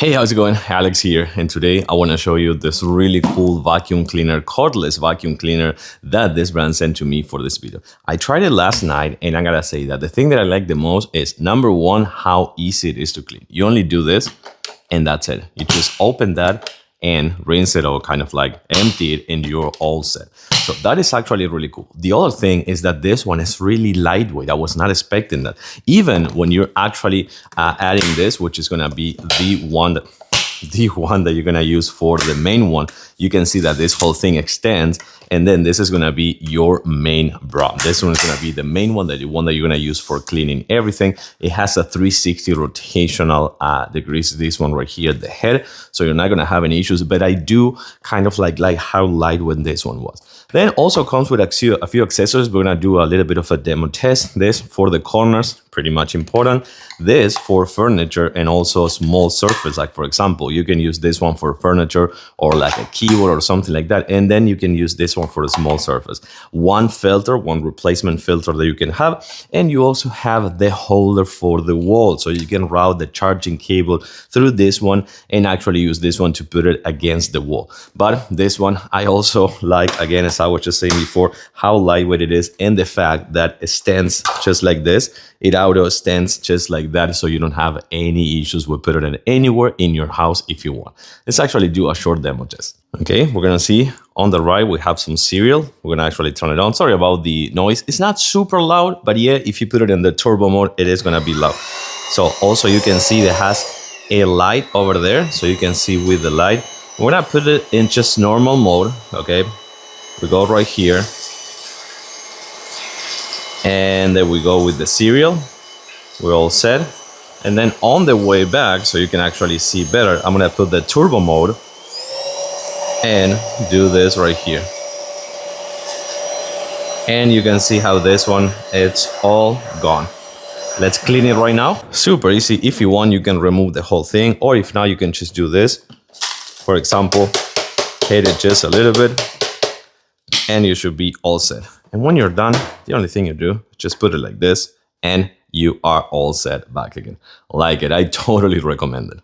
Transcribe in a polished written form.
Hey, how's it going? Alex here, and today I want to show you this really cool vacuum cleaner, cordless vacuum cleaner that this brand sent to me for this video. I tried it last night, and I gotta say that the thing that I like the most is number one, how easy it is to clean. You only do this, and that's it. You just open that and rinse it or kind of like empty it, and you're all set. So that is actually really cool. The other thing is that this one is really lightweight. I was not expecting that. Even when you're actually adding this, which is gonna be the one that you're gonna use for the main one, you can see that this whole thing extends, and then this is gonna be your main bra. This one is gonna be the main one that you're gonna use for cleaning everything. It has a 360 rotational degrees, this one right here at the head, so you're not gonna have any issues, but I do kind of like how lightweight this one was. Then also comes with a few accessories. We're gonna do a little bit of a demo test. This for the corners, pretty much important. This for furniture and also small surface. Like for example, you can use this one for furniture or like a keyboard or something like that. And then you can use this one for a small surface. One filter, one replacement filter that you can have. And you also have the holder for the wall. So you can route the charging cable through this one and actually use this one to put it against the wall. But this one, I also like, again, as I was just saying before, how lightweight it is and the fact that it stands just like this. It auto stands just like that, so you don't have any issues with putting it anywhere in your house if you want. Let's actually do a short demo test. Okay, we're gonna see on the right we have some cereal. We're gonna actually turn it on. Sorry about the noise. It's not super loud, but yeah, if you put it in the turbo mode, it is gonna be loud. So also you can see it has a light over there, so you can see with the light. We're gonna put it in just normal mode. Okay, we go right here. And then we go with the cereal. We're all set. And then on the way back, so you can actually see better, I'm gonna put the turbo mode and do this right here. And you can see how this one, it's all gone. Let's clean it right now. Super easy. If you want, you can remove the whole thing, or if not, you can just do this. For example, hit it just a little bit, and you should be all set. And when you're done, the only thing you do is just put it like this, and you are all set back again. Like it, I totally recommend it.